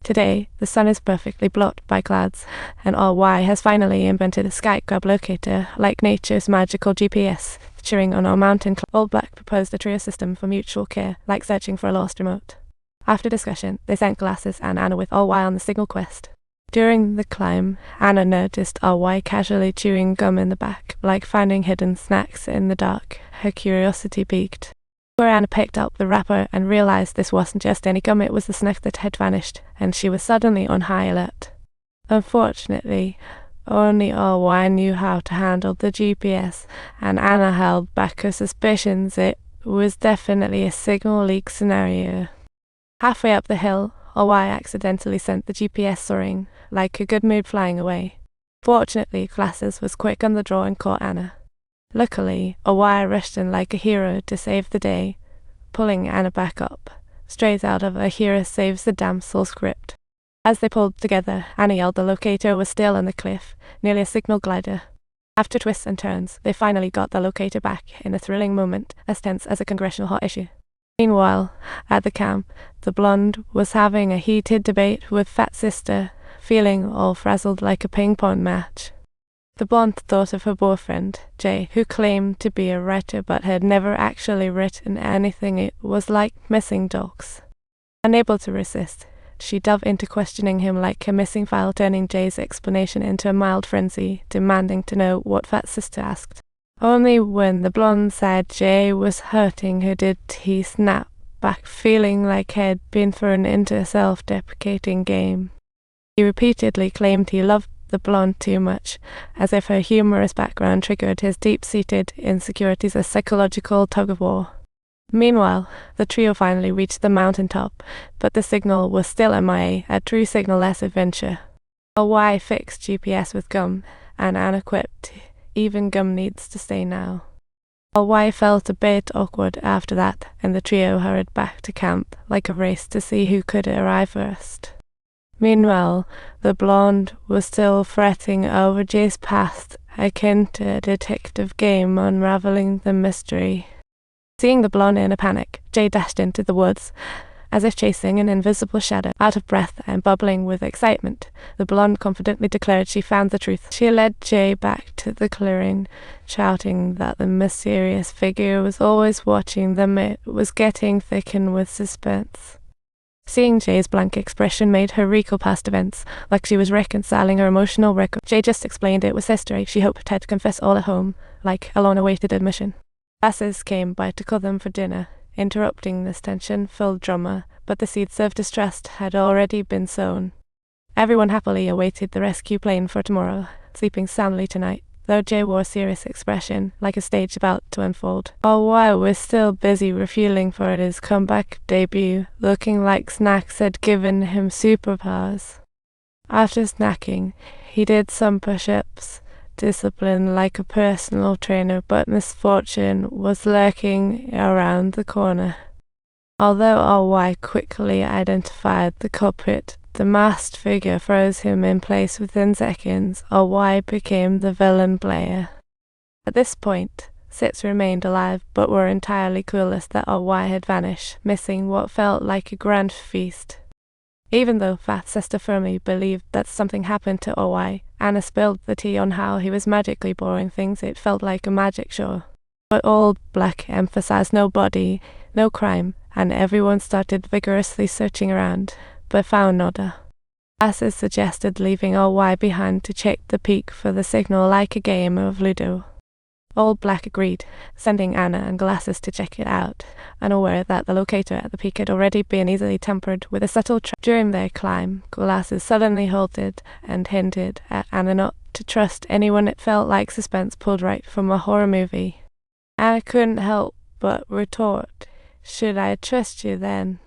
Today, the sun is perfectly blocked by clouds, and RY has finally invented a sky grab locator like nature's magical GPS, featuring on our mountain. All Black proposed a trio system for mutual care, like searching for a lost remote. After discussion, they sent Glasses and Anna with RY on the signal quest. During the climb, Anna noticed RY casually chewing gum in the back, like finding hidden snacks in the dark. Her curiosity piqued. Where Anna picked up the wrapper and realized this wasn't just any gum, it was the snack that had vanished, and she was suddenly on high alert. Unfortunately, only RY knew how to handle the GPS, and Anna held back her suspicions. It was definitely a signal leak scenario. Halfway up the hill, RY accidentally sent the GPS soaring, like a good mood flying away. Fortunately, Glasses was quick on the draw and caught Anna. Luckily, RY rushed in like a hero to save the day, pulling Anna back up, straight out of A Hero Saves the Damsel script. As they pulled together, Anna yelled the locator was still on the cliff, nearly a signal glider. After twists and turns, they finally got the locator back in a thrilling moment, as tense as a congressional hot issue. Meanwhile, at the camp, the blonde was having a heated debate with Fat Sister, feeling all frazzled like a ping-pong match. The blonde thought of her boyfriend, Jay, who claimed to be a writer but had never actually written anything. It was like missing dogs. Unable to resist, she dove into questioning him like a missing file, turning Jay's explanation into a mild frenzy, demanding to know what Fat Sister asked. Only when the blonde said Jay was hurting her did he snap back, feeling like he'd been thrown into a self-deprecating game. He repeatedly claimed he loved the blonde too much, as if her humorous background triggered his deep-seated insecurities, a psychological tug-of-war. Meanwhile, the trio finally reached the mountaintop, but the signal was still MIA, a true signal-less adventure. RY fixed GPS with gum, and Anna quipped, "Even gum needs to stay now." RY felt a bit awkward after that, and the trio hurried back to camp, like a race to see who could arrive first. Meanwhile, the blonde was still fretting over Jay's past, akin to a detective game unraveling the mystery. Seeing the blonde in a panic, Jay dashed into the woods, as if chasing an invisible shadow. Out of breath and bubbling with excitement, the blonde confidently declared she found the truth. She led Jay back to the clearing, shouting that the mysterious figure was always watching them. It was getting thickened with suspense. Seeing Jay's blank expression made her recall past events, like she was reconciling her emotional record. Jay just explained it was history. She hoped Ted confess all at home, like a long-awaited admission. Glasses came by to call them for dinner, interrupting this tension-filled drama, but the seeds of distrust had already been sown. Everyone happily awaited the rescue plane for tomorrow, sleeping soundly tonight, though Jay wore a serious expression, like a stage about to unfold. RY was still busy refueling for his comeback debut, looking like snacks had given him superpowers. After snacking, he did some push-ups, disciplined like a personal trainer, but misfortune was lurking around the corner. Although RY quickly identified the culprit, the masked figure froze him in place within seconds. RY became the villain player. At this point, Sits remained alive, but were entirely clueless that RY had vanished, missing what felt like a grand feast. Even though Fat Sister firmly believed that something happened to RY, Anna spilled the tea on how he was magically boring things. It felt like a magic show. But Old Black emphasized no body, no crime, and everyone started vigorously searching around, but found nada. Glasses suggested leaving RY behind to check the peak for the signal like a game of Ludo. Old Black agreed, sending Anna and Glasses to check it out, unaware that the locator at the peak had already been easily tampered with a subtle trap. During their climb, Glasses suddenly halted and hinted at Anna not to trust anyone. It felt like suspense pulled right from a horror movie. Anna couldn't help but retort, "Should I trust you then?"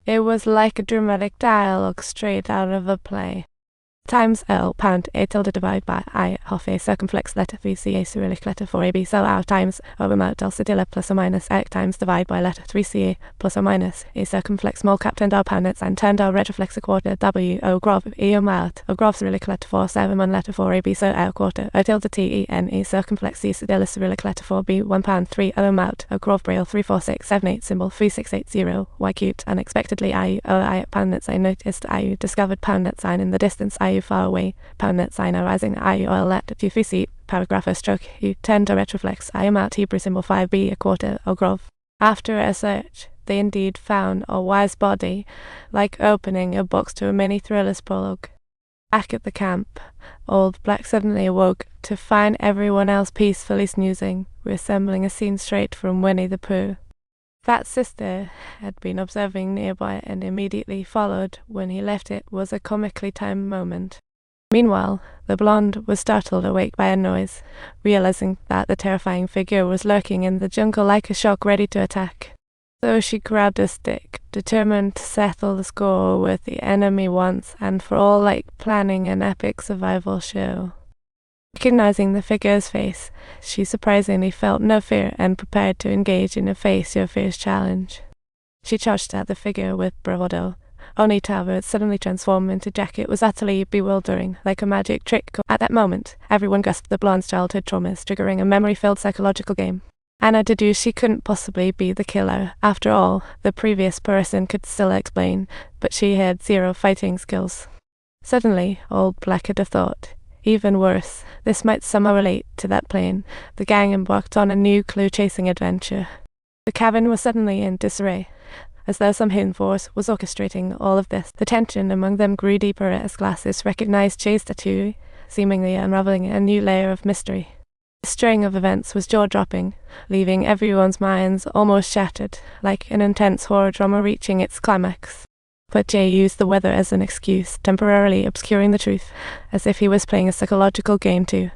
It was like a dramatic dialogue straight out of a play. times L pound A tilde divided by I half A circumflex letter 3CA Cyrillic letter 4AB so R times over mount L cedilla plus or minus X times divide by letter 3CA plus or minus A circumflex small cap turned out pound and turned out retroflex a quarter W O grov E o mount O grov Cyrillic letter 4 7 1 letter 4AB so L quarter O tilde T E N E circumflex C cedilla Cyrillic letter 4B 1 pound 3 O mount O grov braille 34678 symbol 3680 Y cute unexpectedly I O I poundnets I noticed I discovered poundnet sign in the distance I far away, poundnet sign arising I oil let if you see paragraph or stroke you tend to retroflex I am out Hebrew symbol 5b a quarter or grov. After a search, they indeed found a wise body, like opening a box to a mini thriller's prologue. Back at the camp, Old Black suddenly awoke to find everyone else peacefully snoozing, resembling a scene straight from Winnie the Pooh. Fat Sister had been observing nearby and immediately followed when he left. It was a comically timed moment. Meanwhile, the blonde was startled awake by a noise, realizing that the terrifying figure was lurking in the jungle like a shark ready to attack. So she grabbed a stick, determined to settle the score with the enemy once and for all, like planning an epic survival show. Recognizing the figure's face, she surprisingly felt no fear and prepared to engage in a face your fears challenge. She charged at the figure with bravado, only to have it suddenly transform into Jack. It was utterly bewildering, like a magic trick. At that moment, everyone grasped the blonde's childhood traumas, triggering a memory-filled psychological game. Anna deduced she couldn't possibly be the killer. After all, the previous person could still explain, but she had zero fighting skills. Suddenly, Old Black had a thought. Even worse, this might somehow relate to that plane. The gang embarked on a new clue-chasing adventure. The cabin was suddenly in disarray, as though some hidden force was orchestrating all of this. The tension among them grew deeper as glasses recognized Chase tattoo, seemingly unraveling a new layer of mystery. The string of events was jaw-dropping, leaving everyone's minds almost shattered, like an intense horror drama reaching its climax. But Jay used the weather as an excuse, temporarily obscuring the truth, as if he was playing a psychological game too.